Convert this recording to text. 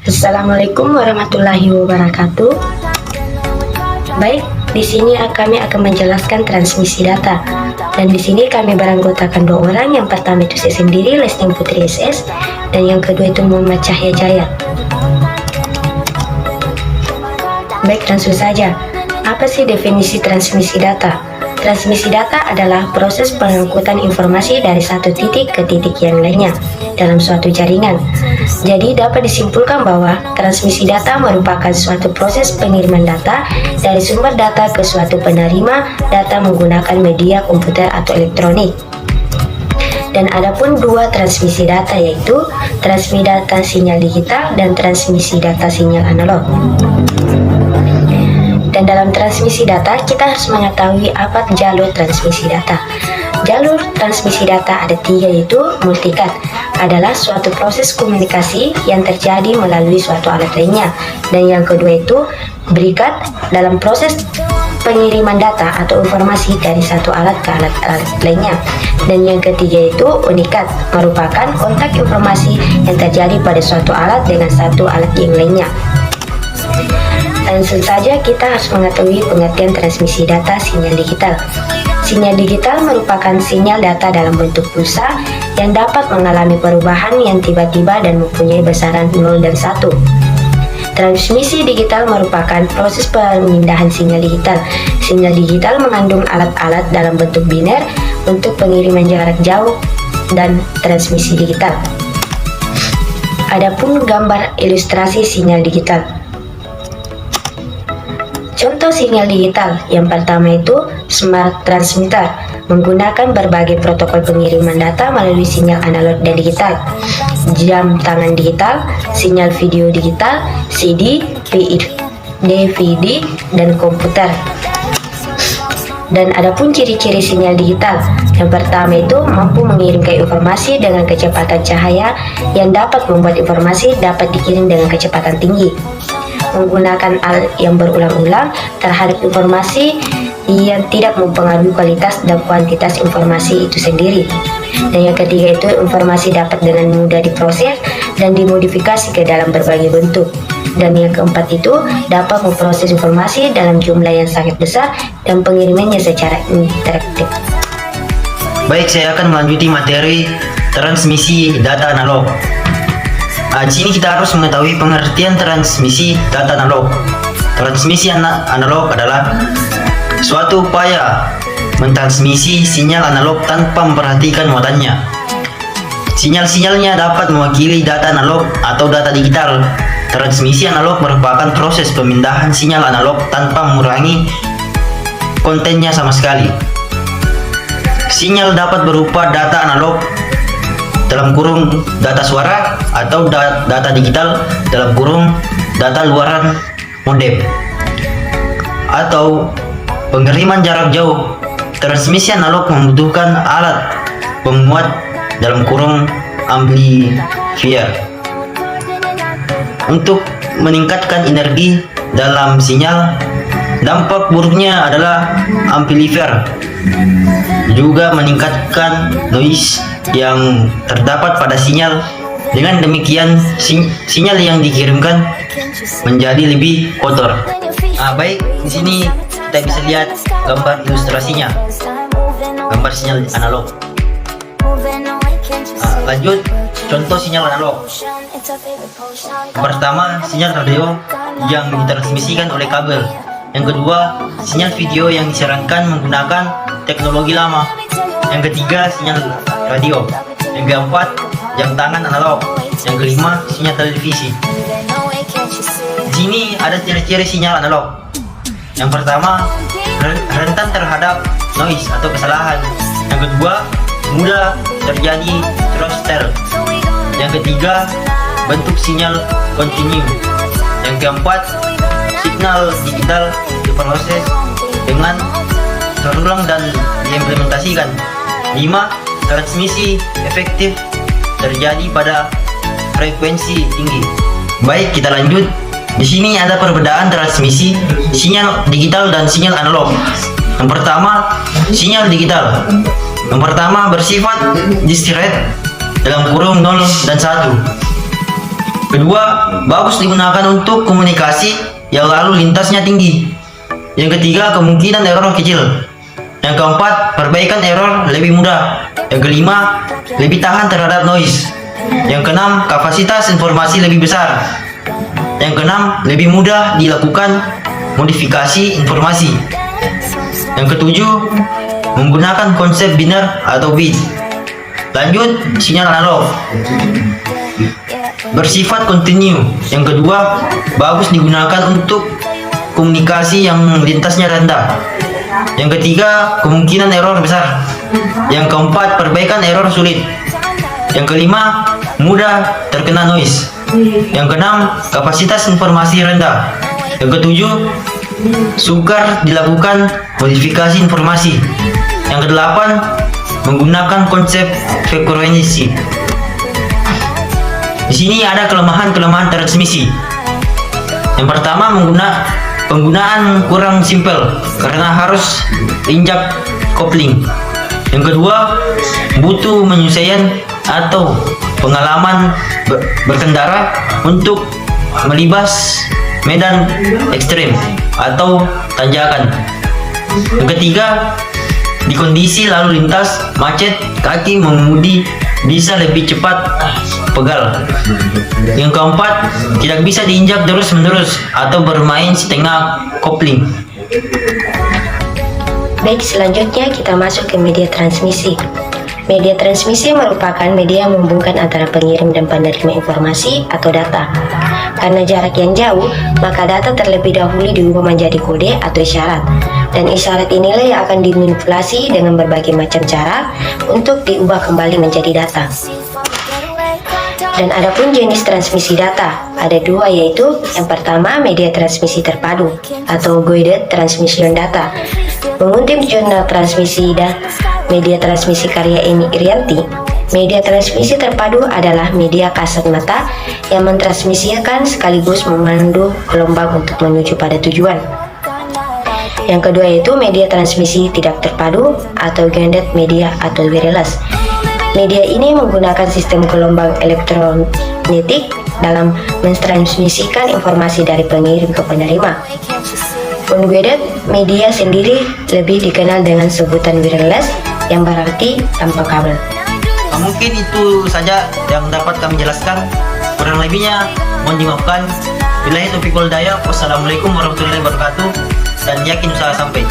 Assalamualaikum warahmatullahi wabarakatuh. Baik, di sini kami akan menjelaskan transmisi data. Dan di sini kami beranggotakan dua orang. Yang pertama itu saya sendiri, Lesting Putri SS, dan yang kedua itu Muhammad Cahya Jaya. Baik, langsung saja. Apa sih definisi transmisi data? Transmisi data adalah proses pengangkutan informasi dari satu titik ke titik yang lainnya dalam suatu jaringan. Jadi dapat disimpulkan bahwa transmisi data merupakan suatu proses pengiriman data dari sumber data ke suatu penerima data menggunakan media komputer atau elektronik. Dan adapun dua transmisi data, yaitu transmisi data sinyal digital dan transmisi data sinyal analog. Dan dalam transmisi data, kita harus mengetahui apa jalur transmisi data. Jalur transmisi data ada tiga, yaitu multicat, adalah suatu proses komunikasi yang terjadi melalui suatu alat lainnya. Dan yang kedua itu berikat, dalam proses pengiriman data atau informasi dari satu alat ke alat lainnya. Dan yang ketiga itu unicat, merupakan kontak informasi yang terjadi pada suatu alat dengan satu alat yang lainnya. Langsung saja kita harus mengetahui pengertian transmisi data sinyal digital. Sinyal digital merupakan sinyal data dalam bentuk pulsa yang dapat mengalami perubahan yang tiba-tiba dan mempunyai besaran 0 dan 1. Transmisi digital merupakan proses pemindahan sinyal digital. Sinyal digital mengandung alat-alat dalam bentuk biner untuk pengiriman jarak jauh dan transmisi digital. Adapun gambar ilustrasi sinyal digital. Contoh sinyal digital yang pertama itu smart transmitter, menggunakan berbagai protokol pengiriman data melalui sinyal analog dan digital. Jam tangan digital, sinyal video digital, CD, DVD, dan komputer. Dan adapun ciri-ciri sinyal digital, yang pertama itu mampu mengirimkan informasi dengan kecepatan cahaya yang dapat membuat informasi dapat dikirim dengan kecepatan tinggi. Menggunakan alat yang berulang-ulang terhadap informasi yang tidak mempengaruhi kualitas dan kuantitas informasi itu sendiri. Dan yang ketiga itu informasi dapat dengan mudah diproses dan dimodifikasi ke dalam berbagai bentuk. Dan yang keempat itu dapat memproses informasi dalam jumlah yang sangat besar dan pengirimannya secara interaktif. Baik, saya akan melanjuti materi transmisi data analog. Di sini kita harus mengetahui pengertian transmisi data analog. Transmisi analog adalah suatu upaya mentransmisi sinyal analog tanpa memperhatikan muatannya. Sinyal-sinyalnya dapat mewakili data analog atau data digital. Transmisi analog merupakan proses pemindahan sinyal analog tanpa mengurangi kontennya sama sekali. Sinyal dapat berupa data analog dalam kurung data suara atau data digital dalam kurung data luaran modem atau pengiriman jarak jauh. Transmisi analog membutuhkan alat penguat dalam kurung amplifier untuk meningkatkan energi dalam sinyal. Dampak buruknya adalah amplifier juga meningkatkan noise yang terdapat pada sinyal. Dengan demikian sinyal yang dikirimkan menjadi lebih kotor. Baik, di sini kita bisa lihat gambar ilustrasinya, gambar sinyal analog. Lanjut, contoh sinyal analog. Pertama, sinyal radio yang ditransmisikan oleh kabel. Yang kedua, sinyal video yang disiarkan menggunakan teknologi lama. Yang ketiga, sinyal radio. Yang keempat, jam tangan analog. Yang kelima, sinyal televisi. Di sini ada ciri-ciri sinyal analog. Yang pertama, rentan terhadap noise atau kesalahan. Yang kedua, mudah terjadi thruster. Yang ketiga, bentuk sinyal kontinu. Yang keempat, signal digital diproses dengan terulang dan diimplementasikan. 5. Transmisi efektif terjadi pada frekuensi tinggi. Baik, kita lanjut. Di sini ada perbedaan transmisi sinyal digital dan sinyal analog. Yang pertama, sinyal digital. Yang pertama bersifat discrete dalam kurung 0 dan 1. Kedua, bagus digunakan untuk komunikasi yang lalu lintasnya tinggi. Yang ketiga, kemungkinan error kecil. Yang keempat, perbaikan error lebih mudah. Yang kelima, lebih tahan terhadap noise. Yang keenam, kapasitas informasi lebih besar. Yang keenam, lebih mudah dilakukan modifikasi informasi. Yang ketujuh, menggunakan konsep biner atau bit. Lanjut, sinyal analog. Bersifat kontinu. Yang kedua, bagus digunakan untuk komunikasi yang lintasnya rendah. Yang ketiga, kemungkinan error besar. Yang keempat, perbaikan error sulit. Yang kelima, mudah terkena noise. Yang keenam, kapasitas informasi rendah. Yang ketujuh, sukar dilakukan modifikasi informasi. Yang kedelapan, menggunakan konsep frekuensi. Di sini ada kelemahan-kelemahan transmisi. Yang pertama, penggunaan kurang simpel karena harus injak kopling. Yang kedua, butuh penyesuaian atau pengalaman berkendara untuk melibas medan ekstrem atau tanjakan. Yang ketiga, di kondisi lalu lintas macet, kaki mengemudi bisa lebih cepat pegal. Yang keempat, tidak bisa diinjak terus-menerus atau bermain setengah kopling. Baik, selanjutnya kita masuk ke media transmisi. Media transmisi merupakan media yang menghubungkan antara pengirim dan penerima informasi atau data. Karena jarak yang jauh, maka data terlebih dahulu diubah menjadi kode atau isyarat. Dan isyarat inilah yang akan dimanipulasi dengan berbagai macam cara untuk diubah kembali menjadi data. Dan adapun jenis transmisi data, ada dua, yaitu yang pertama media transmisi terpadu atau guided transmission data. Mengutip jurnal transmisi dan media transmisi karya Emi Irianti, media transmisi terpadu adalah media kasat mata yang mentransmisikan sekaligus memandu gelombang untuk menuju pada tujuan. Yang kedua yaitu media transmisi tidak terpadu atau grounded media atau wireless. Media ini menggunakan sistem gelombang elektromagnetik dalam mentransmisikan informasi dari pengirim ke penerima. Unguided media sendiri lebih dikenal dengan sebutan wireless yang berarti tanpa kabel. Mungkin itu saja yang dapat kami jelaskan. Kurang lebihnya mohon dimaafkan. Billahi taufiq wal hidayah. Wassalamualaikum warahmatullahi wabarakatuh. Dan yakin usaha sampai.